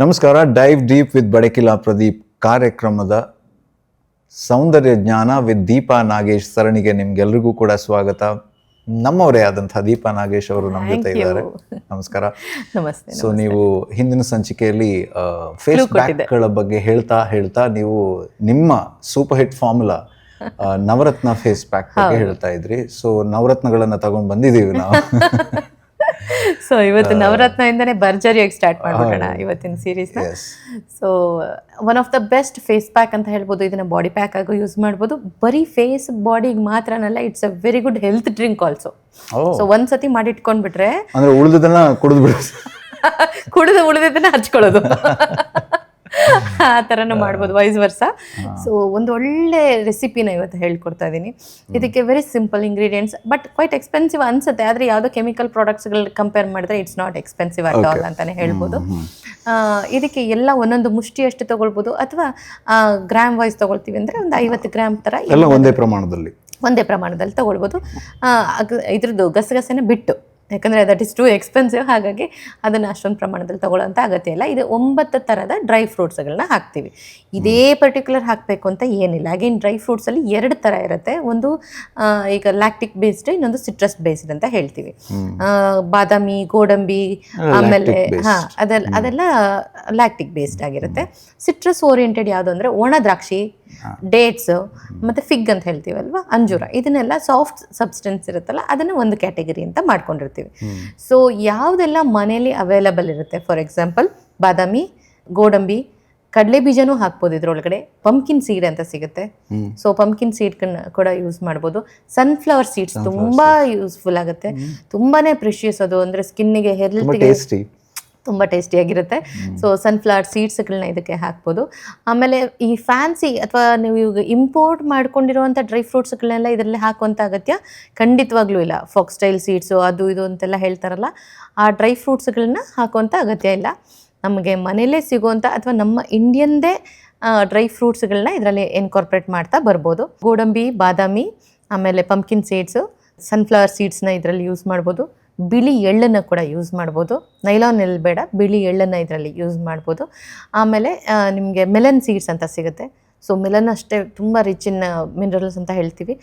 ನಮಸ್ಕಾರ. Dive deep with Badakila Pradeep ಕಾರ್ಯಕ್ರಮದ ಸೌಂದರ್ಯ ಜ್ಞಾನ ವಿತ್ ದೀಪಾ ನಾಗೇಶ್ ಸರಣಿಗೆ ನಿಮ್ಗೆಲ್ರಿಗೂ ಕೂಡ ಸ್ವಾಗತ. ನಮ್ಮವರೇ ಆದಂತಹ ದೀಪಾ ನಾಗೇಶ್ ಅವರು ನಮ್ಮ ಜೊತೆ ಇದ್ದಾರೆ. ನಮಸ್ಕಾರ. ನಮಸ್ತೆ. ಸೊ ನೀವು ಹಿಂದಿನ ಸಂಚಿಕೆಯಲ್ಲಿ ಫೇಸ್ ಪ್ಯಾಕ್ಗಳ ಬಗ್ಗೆ ಹೇಳ್ತಾ ನೀವು ನಿಮ್ಮ super hit formula Navaratna face pack ಬಗ್ಗೆ ಹೇಳ್ತಾ ಇದ್ರಿ. ಸೊ ನವರತ್ನಗಳನ್ನ ತಗೊಂಡ್ ಬಂದಿದ್ದೀವಿ ನಾವು. ಸೊ ಇವತ್ತು ನವರತ್ನ ಇಂದಾನೆ ಭರ್ಜರಿಯಾಗಿ ಸ್ಟಾರ್ಟ್ ಮಾಡ್ಬಿಡೋಣ ಇವತ್ತಿನ ಸೀರೀಸ್ನ. So one of the best face pack ಅಂತ ಹೇಳ್ಬೋದು. ಇದನ್ನ ಬಾಡಿ ಪ್ಯಾಕ್ ಆಗು ಯೂಸ್ ಮಾಡ್ಬೋದು. ಬರೀ ಫೇಸ್ ಬಾಡಿಗೆ ಮಾತ್ರನಲ್ಲ, it's a very good health drink also. So ಒಂದ್ಸತಿ ಮಾಡಿಟ್ಕೊಂಡ್ಬಿಟ್ರೆ ಅಂದ್ರೆ ಉಳಿದದನ್ನ ಉಳಿದದನ್ನ ಹಚ್ಕೊಳ್ಳೋದು ಆ ಥರನೂ ಮಾಡ್ಬೋದು, ವೈಸ್ ವರ್ಸ. ಸೊ ಒಂದು ಒಳ್ಳೆ ರೆಸಿಪಿನ ಇವತ್ತು ಹೇಳ್ಕೊಡ್ತಾ ಇದ್ದೀನಿ. ಇದಕ್ಕೆ very simple ingredients, but quite expensive ಅನ್ಸುತ್ತೆ. ಆದರೆ ಯಾವುದೋ ಕೆಮಿಕಲ್ ಪ್ರಾಡಕ್ಟ್ಸ್ಗಳು ಕಂಪೇರ್ ಮಾಡಿದ್ರೆ it's not expensive at all ಅಂತಾನೆ ಹೇಳ್ಬೋದು. ಇದಕ್ಕೆ ಎಲ್ಲ ಒಂದೊಂದು ಮುಷ್ಟಿಯಷ್ಟು ತಗೊಳ್ಬೋದು, ಅಥವಾ ಗ್ರಾಮ್ ವೈಸ್ ತಗೊಳ್ತೀವಿ ಅಂದರೆ ಒಂದು 50 ಗ್ರಾಮ್ ಥರ ಒಂದೇ ಪ್ರಮಾಣದಲ್ಲಿ ತಗೊಳ್ಬೋದು. ಇದ್ರದ್ದು ಗಸಗಸೆನ ಬಿಟ್ಟು, ಯಾಕಂದರೆ ದಟ್ ಇಸ್ ಟು ಎಕ್ಸ್ಪೆನ್ಸಿವ್, ಹಾಗಾಗಿ ಅದನ್ನು ಅಷ್ಟೊಂದು ಪ್ರಮಾಣದಲ್ಲಿ ತೊಗೊಳ್ಳೋಂಥ ಅಗತ್ಯ ಇಲ್ಲ. ಇದು 9 ಥರದ ಡ್ರೈ ಫ್ರೂಟ್ಸ್ಗಳನ್ನ ಹಾಕ್ತೀವಿ. ಇದೇ ಪರ್ಟಿಕ್ಯುಲರ್ ಹಾಕಬೇಕು ಅಂತ ಏನಿಲ್ಲ. ಅಗೇನ್ ಡ್ರೈ ಫ್ರೂಟ್ಸಲ್ಲಿ 2 ಥರ ಇರುತ್ತೆ. ಒಂದು ಈಗ ಲ್ಯಾಕ್ಟಿಕ್ ಬೇಸ್ಡ್, ಇನ್ನೊಂದು ಸಿಟ್ರಸ್ ಬೇಸ್ಡ್ ಅಂತ ಹೇಳ್ತೀವಿ. ಬಾದಾಮಿ, ಗೋಡಂಬಿ, ಆಮೇಲೆ ಅದೆಲ್ಲ ಲ್ಯಾಕ್ಟಿಕ್ ಬೇಸ್ಡ್ ಆಗಿರುತ್ತೆ. ಸಿಟ್ರಸ್ ಓರಿಯೆಂಟೆಡ್ ಯಾವುದು ಅಂದರೆ ಒಣ ದ್ರಾಕ್ಷಿ, ಡೇಟ್ಸ್ ಮತ್ತು ಫಿಗ್ ಅಂತ ಹೇಳ್ತೀವಲ್ವ, ಅಂಜೂರ, ಇದನ್ನೆಲ್ಲ ಸಾಫ್ಟ್ ಸಬ್ಸ್ಟೆನ್ಸ್ ಇರುತ್ತಲ್ಲ, ಅದನ್ನು ಒಂದು ಕ್ಯಾಟಗರಿ ಅಂತ ಮಾಡ್ಕೊಂಡಿರ್ತೀವಿ. ಸೊ ಯಾವುದೆಲ್ಲ ಮನೇಲಿ ಅವೈಲಬಲ್ ಇರುತ್ತೆ, ಫಾರ್ ಎಕ್ಸಾಂಪಲ್ ಬಾದಾಮಿ, ಗೋಡಂಬಿ, ಕಡಲೆ ಬೀಜನೂ ಹಾಕ್ಬೋದು ಇದರೊಳಗಡೆ. ಪಂಪ್ಕಿನ್ ಸೀಡ್ ಅಂತ ಸಿಗುತ್ತೆ, ಸೊ ಪಂಪ್ಕಿನ್ ಸೀಡ್ ಕೂಡ ಯೂಸ್ ಮಾಡ್ಬೋದು. ಸನ್ಫ್ಲವರ್ ಸೀಡ್ಸ್ ತುಂಬಾ ಯೂಸ್ಫುಲ್ ಆಗುತ್ತೆ, ತುಂಬಾನೇ ಪ್ರಿಷಿಯಸ್ ಅದು. ಅಂದರೆ ಸ್ಕಿನ್ನಿಗೆ, ಹೆಲ್ತ್ಗೆ ತುಂಬ ಟೇಸ್ಟಿಯಾಗಿರುತ್ತೆ. ಸೊ ಸನ್ಫ್ಲವರ್ ಸೀಡ್ಸ್ಗಳನ್ನ ಇದಕ್ಕೆ ಹಾಕ್ಬೋದು. ಆಮೇಲೆ ಈ ಫ್ಯಾನ್ಸಿ ಅಥವಾ ನೀವು ಈಗ ಇಂಪೋರ್ಟ್ ಮಾಡ್ಕೊಂಡಿರುವಂಥ ಡ್ರೈ ಫ್ರೂಟ್ಸ್ಗಳನ್ನೆಲ್ಲ ಇದರಲ್ಲಿ ಹಾಕುವಂಥ ಅಗತ್ಯ ಖಂಡಿತವಾಗ್ಲೂ ಇಲ್ಲ. ಫಾಕ್ಸ್ಟೈಲ್ ಸೀಡ್ಸು ಅದು ಇದು ಅಂತೆಲ್ಲ ಹೇಳ್ತಾರಲ್ಲ, ಆ ಡ್ರೈ ಫ್ರೂಟ್ಸ್ಗಳನ್ನ ಹಾಕುವಂಥ ಅಗತ್ಯ ಇಲ್ಲ. ನಮಗೆ ಮನೆಯಲ್ಲೇ ಸಿಗುವಂಥ ಅಥವಾ ನಮ್ಮ ಇಂಡಿಯನ್ದೇ ಡ್ರೈ ಫ್ರೂಟ್ಸ್ಗಳನ್ನ ಇದರಲ್ಲಿ ಇನ್ಕಾರ್ಪೊರೇಟ್ ಮಾಡ್ತಾ ಬರ್ಬೋದು. ಗೋಡಂಬಿ, ಬಾದಾಮಿ, ಆಮೇಲೆ ಪಂಪ್ಕಿನ್ ಸೀಡ್ಸು, ಸನ್ಫ್ಲವರ್ ಸೀಡ್ಸ್ನ ಇದರಲ್ಲಿ ಯೂಸ್ ಮಾಡ್ಬೋದು. ಬಿಳಿ ಎಳ್ಳನ್ನು ಕೂಡ ಯೂಸ್ ಮಾಡ್ಬೋದು. ನೈಲಾನ್ ಎಳ್ಳು ಬೇಡ, ಬಿಳಿ ಎಳ್ಳನ್ನು ಇದರಲ್ಲಿ ಯೂಸ್ ಮಾಡ್ಬೋದು. ಆಮೇಲೆ ನಿಮಗೆ ಮೆಲನ್ ಸೀಡ್ಸ್ ಅಂತ ಸಿಗುತ್ತೆ. ಸೊ ಮೆಲನ್ ಅಷ್ಟೇ ತುಂಬ ರಿಚ್ ಇನ್ ಮಿನರಲ್ಸ್ ಅಂತ ಹೇಳ್ತೀವಿ.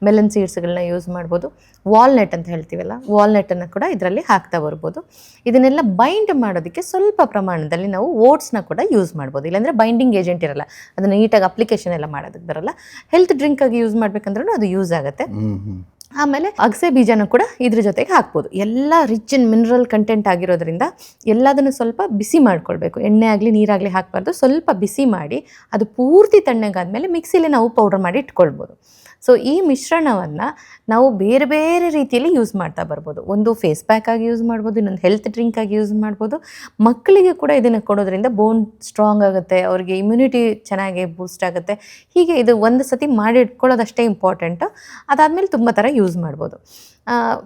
ಮೆಲನ್ ಸೀಡ್ಸ್ಗಳನ್ನ ಯೂಸ್ ಮಾಡ್ಬೋದು. ವಾಲ್ನಟ್ ಅಂತ ಹೇಳ್ತೀವಲ್ಲ, ವಾಲ್ನಟನ್ನು ಕೂಡ ಇದರಲ್ಲಿ ಹಾಕ್ತಾ ಬರ್ಬೋದು. ಇದನ್ನೆಲ್ಲ ಬೈಂಡ್ ಮಾಡೋದಕ್ಕೆ ಸ್ವಲ್ಪ ಪ್ರಮಾಣದಲ್ಲಿ ನಾವು ಓಟ್ಸ್ನ ಕೂಡ ಯೂಸ್ ಮಾಡ್ಬೋದು. ಇಲ್ಲಾಂದರೆ ಬೈಂಡಿಂಗ್ ಏಜೆಂಟ್ ಇರಲ್ಲ, ಅದನ್ನು ನೀಟಾಗಿ ಅಪ್ಲಿಕೇಶನ್ ಎಲ್ಲ ಮಾಡೋದಕ್ಕೆ ಬರಲ್ಲ. ಹೆಲ್ತ್ ಡ್ರಿಂಕಾಗಿ ಯೂಸ್ ಮಾಡ್ಬೇಕಂದ್ರೂ ಅದು ಯೂಸ್ ಆಗುತ್ತೆ. ಆಮೇಲೆ ಅಗಸೆ ಬೀಜನ ಕೂಡ ಇದ್ರ ಜೊತೆಗೆ ಹಾಕ್ಬೋದು. ಎಲ್ಲ ರಿಚ್ ಇನ್ ಮಿನರಲ್ ಕಂಟೆಂಟ್ ಆಗಿರೋದ್ರಿಂದ ಎಲ್ಲದನ್ನು ಸ್ವಲ್ಪ ಬಿಸಿ ಮಾಡ್ಕೊಳ್ಬೇಕು. ಎಣ್ಣೆ ಆಗಲಿ ನೀರಾಗಲಿ ಹಾಕಬಾರ್ದು. ಸ್ವಲ್ಪ ಬಿಸಿ ಮಾಡಿ ಅದು ಪೂರ್ತಿ ತಣ್ಣಗಾದ್ಮೇಲೆ ಮಿಕ್ಸಿಲಿ ನಾವು ಪೌಡರ್ ಮಾಡಿ ಇಟ್ಕೊಳ್ಬೋದು. ಸೊ ಈ ಮಿಶ್ರಣವನ್ನು ನಾವು ಬೇರೆ ಬೇರೆ ರೀತಿಯಲ್ಲಿ ಯೂಸ್ ಮಾಡ್ತಾ ಬರ್ಬೋದು. ಒಂದು ಫೇಸ್ ಪ್ಯಾಕ್ ಆಗಿ ಯೂಸ್ ಮಾಡ್ಬೋದು, ಇನ್ನೊಂದು ಹೆಲ್ತ್ ಡ್ರಿಂಕ್ ಆಗಿ ಯೂಸ್ ಮಾಡ್ಬೋದು. ಮಕ್ಕಳಿಗೆ ಕೂಡ ಇದನ್ನು ಕೊಡೋದ್ರಿಂದ ಬೋನ್ ಸ್ಟ್ರಾಂಗ್ ಆಗುತ್ತೆ, ಅವ್ರಿಗೆ ಇಮ್ಯುನಿಟಿ ಚೆನ್ನಾಗಿ ಬೂಸ್ಟ್ ಆಗುತ್ತೆ. ಹೀಗೆ ಇದು ಒಂದು ಸತಿ ಮಾಡಿ ಇಟ್ಕೊಳ್ಳೋದಷ್ಟೇ ಇಂಪಾರ್ಟೆಂಟು. ಅದಾದಮೇಲೆ ತುಂಬ ಥರ ಯೂಸ್ ಮಾಡ್ಬೋದು.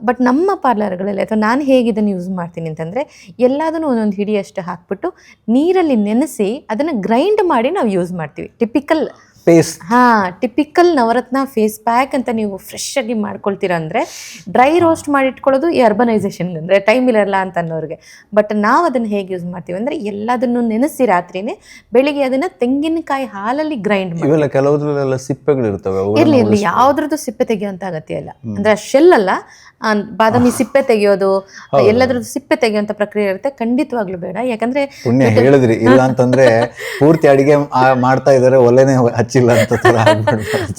ಬಟ್ ನಮ್ಮ ಪಾರ್ಲರ್ಗಳಲ್ಲಿ ಅಥವಾ ನಾನು ಹೇಗೆ ಇದನ್ನು ಯೂಸ್ ಮಾಡ್ತೀನಿ ಅಂತಂದರೆ, ಎಲ್ಲದನ್ನು ಒಂದೊಂದು ಹಿಡಿಯಷ್ಟು ಹಾಕ್ಬಿಟ್ಟು ನೀರಲ್ಲಿ ನೆನೆಸಿ ಅದನ್ನು ಗ್ರೈಂಡ್ ಮಾಡಿ ನಾವು ಯೂಸ್ ಮಾಡ್ತೀವಿ. ಟಿಪಿಕಲ್ ನವರತ್ನ ಫೇಸ್ ಪ್ಯಾಕ್ ಅಂತ ನೀವು ಫ್ರೆಶ್ ಆಗಿ ಮಾಡ್ಕೊಳ್ತೀರಾ ಅಂದರೆ, ಡ್ರೈ ರೋಸ್ಟ್ ಮಾಡಿ ಇಟ್ಕೊಳ್ಳೋದು ಈ ಅರ್ಬನೈಸೇಷನ್ಗೆ, ಅಂದರೆ ಟೈಮ್ ಇರಲ್ಲ ಅಂತ ಅನ್ನೋರಿಗೆ. ಬಟ್ ನಾವು ಅದನ್ನು ಹೇಗೆ ಯೂಸ್ ಮಾಡ್ತೀವಿ ಅಂದರೆ, ಎಲ್ಲದನ್ನು ನೆನೆಸಿ ರಾತ್ರಿನೇ ಬೆಳಿಗ್ಗೆ ಅದನ್ನು ತೆಂಗಿನಕಾಯಿ ಹಾಲಲ್ಲಿ ಗ್ರೈಂಡ್ ಮಾಡಿ. ಕೆಲವುದ್ರಲ್ಲೆಲ್ಲ ಸಿಪ್ಪೆಗಳಿರ್ತವೆ, ಇರಲಿ ಯಾವುದ್ರದ್ದು ಸಿಪ್ಪೆ ತೆಗೆಯುವಂಥ ಅಗತ್ಯ ಇಲ್ಲ. ಅಂದರೆ ಶೆಲ್ ಅಲ್ಲ, ಬಾದಾಮಿ ಸಿಪ್ಪೆ ತೆಗೆಯೋದು, ಎಲ್ಲದ್ರದ್ದು ಸಿಪ್ಪೆ ತೆಗೆಯುವಂಥ ಪ್ರಕ್ರಿಯೆ ಇರುತ್ತೆ. ಖಂಡಿತವಾಗ್ಲೂ ಬೇಡ. ಯಾಕಂದ್ರೆ ಹೇಳಿದ್ರಿ, ಇಲ್ಲ ಅಂತಂದ್ರೆ ಪೂರ್ತಿ ಅಡಿಗೆ ಮಾಡ್ತಾ ಇದಾರೆ, ಒಲೆನೇ ಹಚ್ಚಿಲ್ಲ ಅಂತ.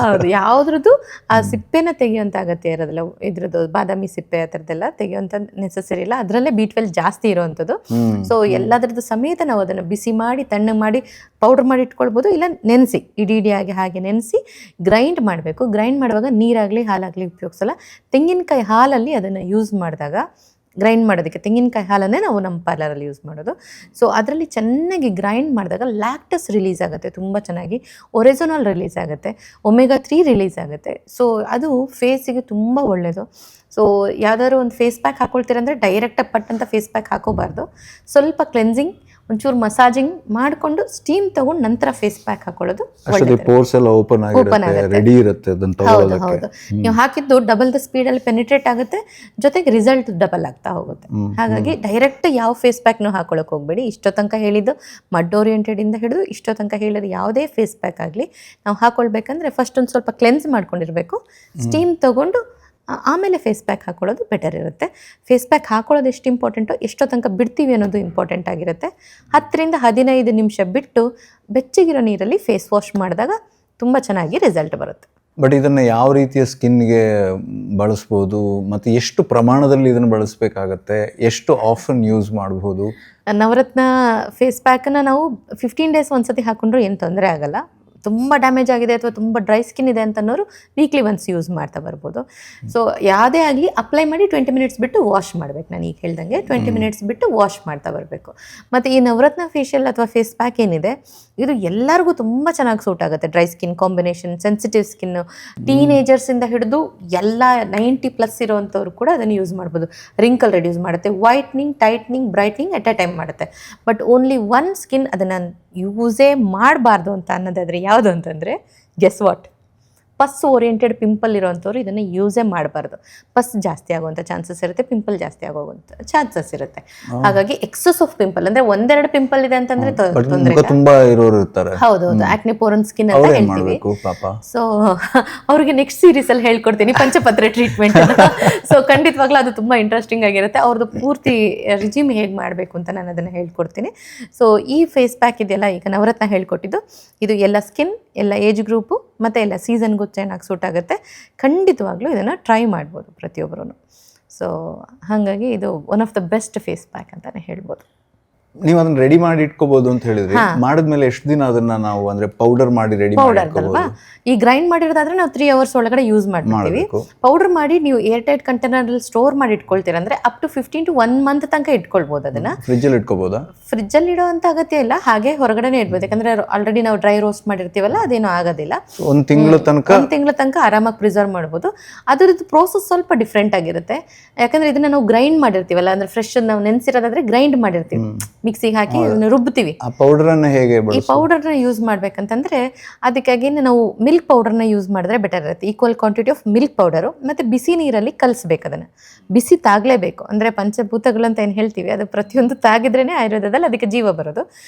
ಹೌದು, ಯಾವುದ್ರದ್ದು ಆ ಸಿಪ್ಪೆನ ತೆಗೆಯುವಂಥ ಅಗತ್ಯ ಇರೋದಿಲ್ಲ. ಇದ್ರದ್ದು ಬಾದಾಮಿ ಸಿಪ್ಪೆ ಆ ಥರದ್ದೆಲ್ಲ ತೆಗೆಯುವಂಥ ನೆಸಸರಿ ಇಲ್ಲ. ಅದರಲ್ಲೇ B12 ಜಾಸ್ತಿ ಇರುವಂಥದ್ದು. ಸೊ ಎಲ್ಲದ್ರದ್ದು ಸಮೇತ ನಾವು ಅದನ್ನು ಬಿಸಿ ಮಾಡಿ ತಣ್ಣಗೆ ಮಾಡಿ ಪೌಡರ್ ಮಾಡಿ ಇಟ್ಕೊಳ್ಬೋದು. ಇಲ್ಲ ನೆನೆಸಿ ಇಡಿಯಾಗಿ ಹಾಗೆ ನೆನೆಸಿ ಗ್ರೈಂಡ್ ಮಾಡಬೇಕು. ಗ್ರೈಂಡ್ ಮಾಡುವಾಗ ನೀರಾಗಲಿ ಹಾಲಾಗಲಿ ಉಪಯೋಗಿಸಲ್ಲ. ತೆಂಗಿನಕಾಯಿ ಹಾಲಲ್ಲಿ ಅದನ್ನು ಯೂಸ್ ಮಾಡಿದಾಗ, ಗ್ರೈಂಡ್ ಮಾಡೋದಕ್ಕೆ ತೆಂಗಿನಕಾಯಿ ಹಾಲನ್ನೇ ನಾವು ನಮ್ಮ ಪಾರ್ಲರಲ್ಲಿ ಯೂಸ್ ಮಾಡೋದು. ಸೊ ಅದರಲ್ಲಿ ಚೆನ್ನಾಗಿ ಗ್ರೈಂಡ್ ಮಾಡಿದಾಗ ಲ್ಯಾಕ್ಟಸ್ ರಿಲೀಸ್ ಆಗುತ್ತೆ ತುಂಬ ಚೆನ್ನಾಗಿ, ಒರೆಸೊನಾಲ್ ರಿಲೀಸ್ ಆಗುತ್ತೆ, ಒಮೆಗಾ 3 ರಿಲೀಸ್ ಆಗುತ್ತೆ. ಸೊ ಅದು ಫೇಸಿಗೆ ತುಂಬ ಒಳ್ಳೆಯದು. ಸೊ ಯಾವ್ದಾದ್ರು ಒಂದು ಫೇಸ್ ಪ್ಯಾಕ್ ಹಾಕ್ಕೊಳ್ತೀರಂದರೆ ಡೈರೆಕ್ಟಾಗಿ ಪಟ್ಟಂತ ಫೇಸ್ ಪ್ಯಾಕ್ ಹಾಕೋಬಾರ್ದು. ಸ್ವಲ್ಪ ಕ್ಲೆನ್ಸಿಂಗ್ ಒಂಚೂರು ಮಸಾಜಿಂಗ್ ಮಾಡಿಕೊಂಡು ಸ್ಟೀಮ್ ತಗೊಂಡು ನಂತರ ಫೇಸ್ ಪ್ಯಾಕ್ ಹಾಕೊಳ್ಳೋದು ಅಷ್ಟೊತ್ತಿಗೆ ಪೋರ್ಸ್ ಎಲ್ಲ ಓಪನ್ ಆಗಿರುತ್ತೆ, ರೆಡಿ ಇರುತ್ತೆ ಅದನ್ನ ಹೌದು ತಗೊಳ್ಳೋದಕ್ಕೆ. ಹೌದು. ನೀವು ಹಾಕಿದ್ದು ಡಬಲ್ ದ ಸ್ಪೀಡಲ್ಲಿ ಪೆನಿಟ್ರೇಟ್ ಆಗುತ್ತೆ, ಜೊತೆಗೆ ರಿಸಲ್ಟ್ ಡಬಲ್ ಆಗ್ತಾ ಹೋಗುತ್ತೆ. ಹಾಗಾಗಿ ಡೈರೆಕ್ಟ್ ಯಾವ ಫೇಸ್ ಪ್ಯಾಕ್ನು ಹಾಕೊಳ್ಳೋಕೆ ಹೋಗಬೇಡಿ. ಇಷ್ಟೋ ತನಕ ಹೇಳಿದ್ದು ಮಡ್ ಓರಿಯೆಂಟೆಡ್ ಇಂದ ಹಿಡಿದು ಇಷ್ಟೋ ತನಕ ಹೇಳಿದ ಯಾವುದೇ ಫೇಸ್ ಪ್ಯಾಕ್ ಆಗಲಿ ನಾವು ಹಾಕೊಳ್ಬೇಕಂದ್ರೆ ಫಸ್ಟ್ ಒಂದು ಸ್ವಲ್ಪ ಕ್ಲೆನ್ಸ್ ಮಾಡ್ಕೊಂಡಿರಬೇಕು, ಸ್ಟೀಮ್ ತಗೊಂಡು ಆಮೇಲೆ ಫೇಸ್ ಪ್ಯಾಕ್ ಹಾಕೊಳ್ಳೋದು ಬೆಟರ್ ಇರುತ್ತೆ. ಫೇಸ್ ಪ್ಯಾಕ್ ಹಾಕೊಳ್ಳೋದು ಎಷ್ಟು ಇಂಪಾರ್ಟೆಂಟೋ ಎಷ್ಟೋ ತನಕ ಬಿಡ್ತೀವಿ ಅನ್ನೋದು ಇಂಪಾರ್ಟೆಂಟ್ ಆಗಿರುತ್ತೆ. 10ರಿಂದ 15 ನಿಮಿಷ ಬಿಟ್ಟು ಬೆಚ್ಚಗಿರೋ ನೀರಲ್ಲಿ ಫೇಸ್ ವಾಶ್ ಮಾಡಿದಾಗ ತುಂಬ ಚೆನ್ನಾಗಿ ರಿಸಲ್ಟ್ ಬರುತ್ತೆ. ಬಟ್ ಇದನ್ನ ಯಾವ ರೀತಿಯ ಸ್ಕಿನ್ಗೆ ಬಳಸ್ಬೋದು ಮತ್ತು ಎಷ್ಟು ಪ್ರಮಾಣದಲ್ಲಿ ಇದನ್ನು ಬಳಸಬೇಕಾಗತ್ತೆ, ಎಷ್ಟು ಆಫನ್ ಯೂಸ್ ಮಾಡಬಹುದು? ನವರತ್ನ ಫೇಸ್ ಪ್ಯಾಕನ್ನು ನಾವು 15 ಡೇಸ್ ಒಂದ್ಸತಿ ಹಾಕೊಂಡ್ರು ಏನು ತೊಂದರೆ ಆಗಲ್ಲ. ತುಂಬ ಡ್ಯಾಮೇಜ್ ಆಗಿದೆ ಅಥವಾ ತುಂಬ ಡ್ರೈ ಸ್ಕಿನ್ ಇದೆ ಅಂತನೋರು ವೀಕ್ಲಿ ಒನ್ಸ್ ಯೂಸ್ ಮಾಡ್ತಾ ಬರ್ಬೋದು. ಸೊ ಯಾವುದೇ ಆಗಲಿ ಅಪ್ಲೈ ಮಾಡಿ 20 ಮಿನಿಟ್ಸ್ ಬಿಟ್ಟು ವಾಶ್ ಮಾಡಬೇಕು. ನಾನು ಈಗ ಹೇಳ್ದಂಗೆ 20 ಮಿನಿಟ್ಸ್ ಬಿಟ್ಟು ವಾಶ್ ಮಾಡ್ತಾ ಬರಬೇಕು. ಮತ್ತು ಈ ನವರತ್ನ ಫೇಶಿಯಲ್ ಅಥವಾ ಫೇಸ್ ಪ್ಯಾಕ್ ಏನಿದೆ ಇದು ಎಲ್ಲರಿಗೂ ತುಂಬ ಚೆನ್ನಾಗಿ ಸೂಟ್ ಆಗುತ್ತೆ. Dry skin combination, sensitive skin, ಟೀನೇಜರ್ಸಿಂದ ಹಿಡಿದು ಎಲ್ಲ 90+ ಇರೋವಂಥವ್ರು ಕೂಡ ಅದನ್ನು ಯೂಸ್ ಮಾಡ್ಬೋದು. ರಿಂಕಲ್ ರೆಡ್ಯೂಸ್ ಮಾಡುತ್ತೆ, whitening, tightening, brightening at a time ಮಾಡುತ್ತೆ. ಬಟ್ ಓನ್ಲಿ ಒನ್ ಸ್ಕಿನ್ ಅದನ್ನು ಯೂಸೇ ಮಾಡಬಾರ್ದು ಅಂತ ಅನ್ನೋದಾದರೆ ಯಾವುದು ಅಂತಂದರೆ guess what? Pus oriented pimple ಇರೋವಂಥವ್ರು ಇದನ್ನು ಯೂಸೇ ಮಾಡಬಾರ್ದು. ಪಸ್ ಜಾಸ್ತಿ ಆಗುವಂಥ ಚಾನ್ಸಸ್ ಇರುತ್ತೆ, ಪಿಂಪಲ್ ಜಾಸ್ತಿ ಆಗೋವಂಥ ಚಾನ್ಸಸ್ ಇರುತ್ತೆ. ಹಾಗಾಗಿ ಎಕ್ಸಸ್ ಆಫ್ ಪಿಂಪಲ್ ಅಂದರೆ ಒಂದೆರಡು ಪಿಂಪಲ್ ಇದೆ ಅಂತಂದ್ರೆ ತೊಂದರೆ ಇಲ್ಲ. ತುಂಬಾ ಇರೋರು ಇರ್ತಾರೆ. ಹೌದು ಹೌದು, ಆಕ್ನೆ ಪೋರನ್ ಸ್ಕಿನ್ ಅಂತ ಹೇಳ್ತೀವಿ. ಸೊ ಅವ್ರಿಗೆ ನೆಕ್ಸ್ಟ್ ಸೀರೀಸ್ ಅಲ್ಲಿ ಹೇಳ್ಕೊಡ್ತೀನಿ ಪಂಚಪತ್ರ ಟ್ರೀಟ್ಮೆಂಟ್. ಸೊ ಖಂಡಿತವಾಗ್ಲೂ ಅದು ತುಂಬಾ ಇಂಟ್ರೆಸ್ಟಿಂಗ್ ಆಗಿರುತ್ತೆ. ಅವ್ರದ್ದು ಪೂರ್ತಿ ರಿಜಿಮ್ ಹೇಗೆ ಮಾಡಬೇಕು ಅಂತ ನಾನು ಅದನ್ನು ಹೇಳ್ಕೊಡ್ತೀನಿ. ಸೊ ಈ ಫೇಸ್ ಪ್ಯಾಕ್ ಇದೆಯಲ್ಲ, ಈಗ ನವರತ್ನ ಹೇಳ್ಕೊಟ್ಟಿದ್ದು, ಇದು ಎಲ್ಲ ಸ್ಕಿನ್, ಎಲ್ಲ ಏಜ್ ಗ್ರೂಪು ಮತ್ತು ಎಲ್ಲ ಸೀಸನ್ಗೂ ಚೆನ್ನಾಗಿ ಸೂಟ್ ಆಗುತ್ತೆ. ಖಂಡಿತವಾಗ್ಲೂ ಇದನ್ನು ಟ್ರೈ ಮಾಡ್ಬೋದು ಪ್ರತಿಯೊಬ್ಬರೂ. ಸೊ ಹಾಗಾಗಿ ಇದು one of the best face pack ಅಂತಲೇ ಹೇಳ್ಬೋದು. ನೀವು ಅದನ್ನ ರೆಡಿ ಮಾಡಿ ಇಟ್ಕೋಬಹುದು ಅಂತ ಹೇಳಿದ್ರಿ. ಮಾಡಿದ್ಮೇಲೆ ಎಷ್ಟು ದಿನ ಅದನ್ನ ನಾವು ಅಂದ್ರೆ ಪೌಡರ್ ಮಾಡಿ ರೆಡಿ ಅಲ್ವಾ? ಈ ಗ್ರೈಂಡ್ ಮಾಡಿರೋದಾದ್ರೆ ನಾವು 3 ಅವರ್ಸ್ ಒಳಗಡೆ ಯೂಸ್ ಮಾಡ್ತೀವಿ. ಪೌಡರ್ ಮಾಡಿ ನೀವು ಏರ್ ಟೈಟ್ ಕಂಟೈನರ್ ಅಲ್ಲಿ ಸ್ಟೋರ್ ಮಾಡಿ ಇಟ್ಕೊಳ್ತೀರ ಅಂದ್ರೆ ಅಪ್ ಟು 15 to 1 ಮಂತ್ ತನಕ ಇಟ್ಕೊಳ್ಬಹುದು. ಅದನ್ನ ಫ್ರಿಜ್ ಅಲ್ಲಿ ಇಟ್ಕೋಬಹುದಾ? ಫ್ರಿಜ್ ಅಲ್ಲಿ ಇಡೋ ಅಂತ ಅಗತ್ಯ ಇಲ್ಲ, ಹಾಗೆ ಹೊರಗಡೆನೆ ಇಡ್ಬೋದು. ಯಾಕಂದ್ರೆ ಆಲ್ರೆಡಿ ನಾವು ಡ್ರೈ ರೋಸ್ಟ್ ಮಾಡಿರ್ತೀವಲ್ಲ, ಅದೇನು ಆಗೋದಿಲ್ಲ. ಒಂದು ತಿಂಗಳ ತನಕ ಆರಾಮಾಗಿ ಪ್ರಿಸರ್ವ್ ಮಾಡ್ಬೋದು. ಅದ್ರದ್ದು ಪ್ರೋಸೆಸ್ ಸ್ವಲ್ಪ ಡಿಫ್ರೆಂಟ್ ಆಗಿರುತ್ತೆ. ಯಾಕಂದ್ರೆ ಇದನ್ನ ನಾವು ಗ್ರೈಂಡ್ ಮಾಡಿರ್ತೀವಲ್ಲ, ಅಂದ್ರೆ ಫ್ರೆಶ್ ನಾವು ನೆನ್ಸಿರೋದಾದ್ರೆ ಗ್ರೈಂಡ್ ಮಾಡಿರ್ತೀವಿ, ಮಿಕ್ಸಿಗೆ ಹಾಕಿ ರುಬ್ಬುತ್ತೀವಿ. ಆ ಪೌಡರನ್ನ ಹೇಗೆ ಈ ಪೌಡರ್ನ ಯೂಸ್ ಮಾಡ್ಬೇಕಂತಂದ್ರೆ ಅದಕ್ಕಾಗಿ ನಾವು ಮಿಲ್ಕ್ ಪೌಡರ್ನ ಯೂಸ್ ಮಾಡಿದ್ರೆ ಬೆಟರ್ ಇರುತ್ತೆ. Equal quantity of milk powder ಮತ್ತೆ ಬಿಸಿ ನೀರಲ್ಲಿ ಕಲಿಸ್ಬೇಕು. ಅದನ್ನ ಬಿಸಿ ತಾಗಲೇಬೇಕು. ಅಂದ್ರೆ ಪಂಚಭೂತಗಳು ಅಂತ ಏನು ಹೇಳ್ತೀವಿ, ಅದು ಪ್ರತಿಯೊಂದು ತಾಗಿದ್ರೇನೆ ಆಯುರ್ವೇದದಲ್ಲಿ ಅದಕ್ಕೆ ಜೀವ ಬರೋದು.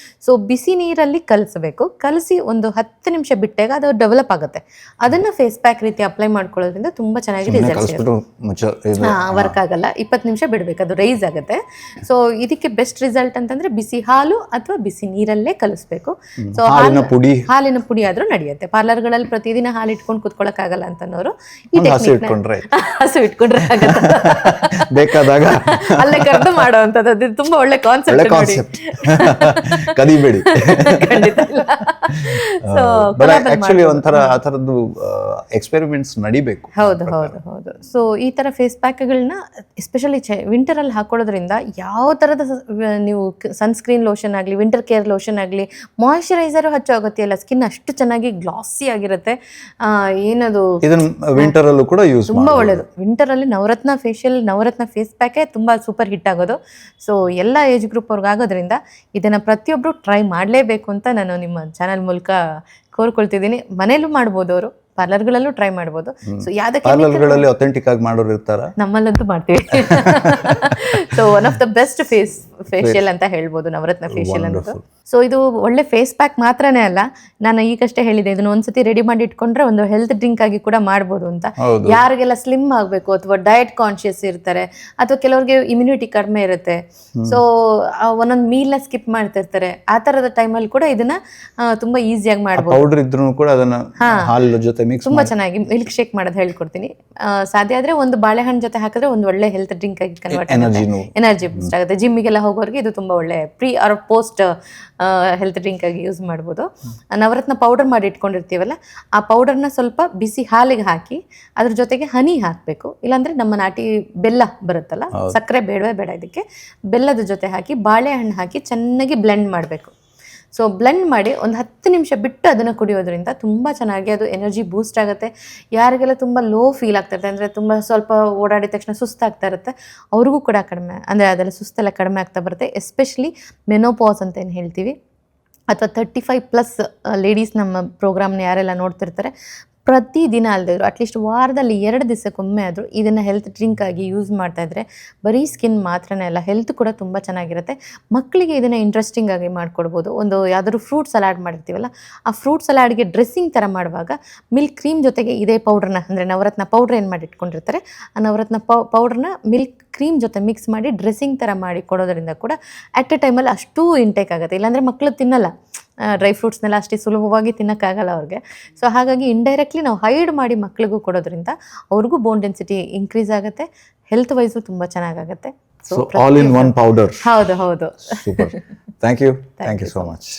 ಸೊ ಬಿಸಿ ನೀರಲ್ಲಿ ಕಲಿಸ್ಬೇಕು. ಕಲಸಿ ಒಂದು 10 ನಿಮಿಷ ಬಿಟ್ಟಾಗ ಅದು ಡೆವಲಪ್ ಆಗುತ್ತೆ. ಅದನ್ನ ಫೇಸ್ ಪ್ಯಾಕ್ ರೀತಿ ಅಪ್ಲೈ ಮಾಡ್ಕೊಳ್ಳೋದ್ರಿಂದ ತುಂಬಾ ಚೆನ್ನಾಗಿ ರಿಸಲ್ಟ್ ವರ್ಕ್ ಆಗಲ್ಲ. 20 ನಿಮಿಷ ಬಿಡ್ಬೇಕು, ಅದು ರೈಸ್ ಆಗುತ್ತೆ. ಸೊ ಇದಕ್ಕೆ ಬೆಸ್ಟ್ ರಿಸಲ್ಟ್ ಅಂತಂದ್ರೆ ಬಿಸಿ ಹಾಲು ಅಥವಾ ಬಿಸಿ ನೀರಲ್ಲೇ ಕಲಿಸ್ಬೇಕು. ಸೊ ಹಾಲಿನ ಪುಡಿ ಆದ್ರೂ ನಡೆಯುತ್ತೆ. ಪಾರ್ಲರ್ಗಳಲ್ಲಿ ಪ್ರತಿದಿನ ಹಾಲು ಇಟ್ಕೊಂಡು ಕುತ್ಕೊಳಕ್ ಆಗಲ್ಲ ಅಂತನೋರು ಈ ಹಸು ಇಟ್ಕೊಂಡ್ರೆ ಬೇಕಾದಾಗ ಅಲ್ಲೇ ಕರೆದು ಮಾಡೋವಂಥದ್ದು. ಅದು ತುಂಬಾ ಒಳ್ಳೆ ಕಾನ್ಸೆಪ್ಟ್. ಕದಿಬೇಡಿ. ಸೊ ಆಕ್ಚುಲಿ ಒಂಥರ ಆ ಥರದ್ದು ಎಕ್ಸ್ಪೆರಿಮೆಂಟ್ಸ್ ನಡಿಬೇಕು. ಹೌದು ಹೌದು ಹೌದು. ಸೊ ಈ ತರ ಫೇಸ್ ಪ್ಯಾಕ್ಗಳನ್ನ ಎಸ್ಪೆಷಲಿ ವಿಂಟರ್ ಅಲ್ಲಿ ಹಾಕೊಳ್ಳೋದ್ರಿಂದ ಯಾವ ತರದ ನೀವು ಸನ್ಸ್ಕ್ರೀನ್ ಲೋಷನ್ ಆಗಲಿ, ವಿಂಟರ್ ಕೇರ್ ಲೋಷನ್ ಆಗಲಿ, ಮಾಯಿಶ್ಚರೈಸರ್ ಹಚ್ಚೋ ಅಗತ್ಯ ಇಲ್ಲ. ಸ್ಕಿನ್ ಅಷ್ಟು ಚೆನ್ನಾಗಿ ಗ್ಲಾಸಿ ಆಗಿರುತ್ತೆ. ಏನದು ವಿಂಟರ್ ಅಲ್ಲೂ ಕೂಡ ಯೂಸ್ ತುಂಬಾ ಒಳ್ಳೇದು. ವಿಂಟರ್ ಅಲ್ಲಿ ನವರತ್ನ ಫೇಶಿಯಲ್, ನವರತ್ನ ಫೇಸ್ ಪ್ಯಾಕೇ ತುಂಬಾ ಸೂಪರ್ ಹಿಟ್ ಆಗೋದು. ಸೊ ಎಲ್ಲ ಏಜ್ ಗ್ರೂಪ್ ಅವ್ರಿಗೆ ಆಗೋದ್ರಿಂದ ಇದನ್ನ ಪ್ರತಿಯೊಬ್ರು ಟ್ರೈ ಮಾಡಲೇಬೇಕು ಅಂತ ನಾನು ನಿಮ್ಮ ಚಾನಲ್ ಮೂಲಕ ಕೋರ್ಕೊಳ್ತಿದ್ದೀನಿ. ಮನೇಲೂ ಮಾಡ್ಬೋದು, ಅವರು ಪಾರ್ಲರ್ಗಳಲ್ಲೂ ಟ್ರೈ ಮಾಡ್ಬೋದು. ಸೊ ಪಾರ್ಲರ್ಗಳಲ್ಲಿ ಅಥೆಂಟಿಕ್ ಆಗಿ ಮಾಡೋರು ಇರ್ತಾರ, ನಮ್ಮಲ್ಲಂತೂ ಮಾಡ್ತೀವಿ. So one of the best facial ಅಂತ ಹೇಳ್ಬೋದು ನವರತ್ನ ಫೇಶಿಯಲ್ ಅನ್ನೋದು. ಸೊ ಇದು ಒಳ್ಳೆ ಫೇಸ್ ಪ್ಯಾಕ್ ಮಾತ್ರನೇ ಅಲ್ಲ, ನಾನು ಈಗಷ್ಟೇ ಹೇಳಿದೆ, ಇದನ್ನ ಒಂದ್ಸತಿ ರೆಡಿ ಮಾಡಿ ಇಟ್ಕೊಂಡ್ರೆ ಒಂದು ಹೆಲ್ತ್ ಡ್ರಿಂಕ್ ಆಗಿ ಕೂಡ ಮಾಡ್ಬೋದು ಅಂತ. ಯಾರಿಗೆಲ್ಲ ಸ್ಲಿಮ್ ಆಗಬೇಕು ಅಥವಾ ಡಯಟ್ ಕಾನ್ಶಿಯಸ್ ಇರ್ತಾರೆ, ಅಥವಾ ಕೆಲವ್ರಿಗೆ ಇಮ್ಯುನಿಟಿ ಕಡಿಮೆ ಇರುತ್ತೆ, ಸೊ ಒಂದೊಂದು ಮೀಲ್ನ ಸ್ಕಿಪ್ ಮಾಡ್ತಿರ್ತಾರೆ, ಆ ತರದ ಟೈಮಲ್ಲಿ ಕೂಡ ಇದನ್ನ ತುಂಬಾ ಈಸಿಯಾಗಿ ಮಾಡ್ಬೋದು. ಪೌಡರ್ ಇದ್ರೂ ಕೂಡ ಅದನ್ನ ಹಾಲಿನ ಜೊತೆ ತುಂಬಾ ಚೆನ್ನಾಗಿ ಮಿಲ್ಕ್ ಶೇಕ್ ಮಾಡೋದು ಹೇಳ್ಕೊಡ್ತೀನಿ. ಸಾಧ್ಯ ಆದ್ರೆ ಒಂದು ಬಾಳೆಹಣ್ಣು ಜೊತೆ ಹಾಕಿದ್ರೆ ಒಂದು ಒಳ್ಳೆ ಹೆಲ್ತ್ ಡ್ರಿಂಕ್ ಆಗಿ ಕನ್ವರ್ಟ್ ಆಗುತ್ತೆ, ಎನರ್ಜಿ ಬೂಸ್ಟ್ ಆಗುತ್ತೆ. ಜಿಮ್ಮಿಗೆಲ್ಲ ಹೋಗೋರಿಗೆ ಇದು ತುಂಬಾ ಒಳ್ಳೆ pre or post health drink ಆಗಿ ಯೂಸ್ ಮಾಡ್ಬೋದು. ನವರತ್ನ ಪೌಡರ್ ಮಾಡಿ ಇಟ್ಕೊಂಡಿರ್ತೀವಲ್ಲ, ಆ ಪೌಡರ್ನ ಸ್ವಲ್ಪ ಬಿಸಿ ಹಾಲಿಗೆ ಹಾಕಿ ಅದ್ರ ಜೊತೆಗೆ ಹನಿ ಹಾಕಬೇಕು. ಇಲ್ಲಾಂದ್ರೆ ನಮ್ಮ ನಾಟಿ ಬೆಲ್ಲ ಬರುತ್ತಲ್ಲ, ಸಕ್ಕರೆ ಬೇಡವೇ ಬೇಡ, ಇದಕ್ಕೆ ಬೆಲ್ಲದ ಜೊತೆ ಹಾಕಿ ಬಾಳೆಹಣ್ಣು ಹಾಕಿ ಚೆನ್ನಾಗಿ ಬ್ಲೆಂಡ್ ಮಾಡಬೇಕು. ಸೊ ಬ್ಲೆಂಡ್ ಮಾಡಿ ಒಂದು 10 ನಿಮಿಷ ಬಿಟ್ಟು ಅದನ್ನು ಕುಡಿಯೋದ್ರಿಂದ ತುಂಬ ಚೆನ್ನಾಗಿ ಅದು ಎನರ್ಜಿ ಬೂಸ್ಟ್ ಆಗುತ್ತೆ. ಯಾರಿಗೆಲ್ಲ ತುಂಬ ಲೋ ಫೀಲ್ ಆಗ್ತಿರುತ್ತೆ, ಅಂದರೆ ತುಂಬ ಸ್ವಲ್ಪ ಓಡಾಡಿದ ತಕ್ಷಣ ಸುಸ್ತಾಗ್ತಾ ಇರುತ್ತೆ, ಅವ್ರಿಗೂ ಕೂಡ ಕಡಿಮೆ, ಅಂದರೆ ಅದೆಲ್ಲ ಸುಸ್ತೆಲ್ಲ ಕಡಿಮೆ ಆಗ್ತಾ ಬರುತ್ತೆ. ಎಸ್ಪೆಷಲಿ ಮೆನೋಪಾಸ್ ಅಂತ ಏನು ಹೇಳ್ತೀವಿ, ಅಥವಾ 35+ ಲೇಡೀಸ್ ನಮ್ಮ ಪ್ರೋಗ್ರಾಮ್ನ ಯಾರೆಲ್ಲ ನೋಡ್ತಿರ್ತಾರೆ, ಪ್ರತಿದಿನ ಅಲ್ಲದಿದ್ರು ಅಟ್ಲೀಸ್ಟ್ ವಾರದಲ್ಲಿ 2 ದಿವಸಕ್ಕೊಮ್ಮೆ ಆದರೂ ಇದನ್ನು ಹೆಲ್ತ್ ಡ್ರಿಂಕ್ ಆಗಿ ಯೂಸ್ ಮಾಡ್ತಾಯಿದ್ರೆ ಬರೀ ಸ್ಕಿನ್ ಮಾತ್ರನೇ ಅಲ್ಲ, ಹೆಲ್ತ್ ಕೂಡ ತುಂಬ ಚೆನ್ನಾಗಿರುತ್ತೆ. ಮಕ್ಕಳಿಗೆ ಇದನ್ನು ಇಂಟ್ರೆಸ್ಟಿಂಗ್ ಆಗಿ ಮಾಡಿಕೊಡ್ಬೋದು. ಒಂದು ಯಾವುದಾದ್ರು ಫ್ರೂಟ್ ಸಲಾಡ್ ಮಾಡಿರ್ತೀವಲ್ಲ, ಆ ಫ್ರೂಟ್ ಸಲಾಡ್ಗೆ ಡ್ರೆಸ್ಸಿಂಗ್ ಥರ ಮಾಡುವಾಗ ಮಿಲ್ಕ್ ಕ್ರೀಮ್ ಜೊತೆಗೆ ಇದೇ ಪೌಡ್ರನ್ನ, ಅಂದರೆ ನವರತ್ನ ಪೌಡ್ರ್ ಏನು ಮಾಡಿ ಇಟ್ಕೊಂಡಿರ್ತಾರೆ, ಆ ನವರತ್ನ ಪೌಡ್ರನ್ನ ಮಿಲ್ಕ್ ಕ್ರೀಮ್ ಜೊತೆ ಮಿಕ್ಸ್ ಮಾಡಿ ಡ್ರೆಸ್ಸಿಂಗ್ ಥರ ಮಾಡಿ ಕೊಡೋದ್ರಿಂದ ಕೂಡ ಅಟ್ ಎ ಟೈಮಲ್ಲಿ ಅಷ್ಟೂ ಇಂಟೇಕ್ ಆಗುತ್ತೆ. ಇಲ್ಲಾಂದರೆ ಮಕ್ಕಳು ತಿನ್ನಲ್ಲ, ಡ್ರೈ ಫ್ರೂಟ್ಸ್ನೆಲ್ಲ ಅಷ್ಟು ಸುಲಭವಾಗಿ ತಿನ್ನೋಕ್ಕಾಗಲ್ಲ ಅವ್ರಿಗೆ. ಸೊ ಹಾಗಾಗಿ ಇಂಡೈರೆಕ್ಟ್ಲಿ ನಾವು ಹೈಡ್ ಮಾಡಿ ಮಕ್ಕಳಿಗೂ ಕೊಡೋದ್ರಿಂದ ಅವ್ರಿಗೂ ಬೋನ್ ಡೆನ್ಸಿಟಿ ಇನ್ಕ್ರೀಸ್ ಆಗುತ್ತೆ, ಹೆಲ್ತ್ ವೈಸು ತುಂಬ ಚೆನ್ನಾಗಾಗುತ್ತೆ. So all in one powder. ಹೌದು ಹೌದು. Super. Thank you so much.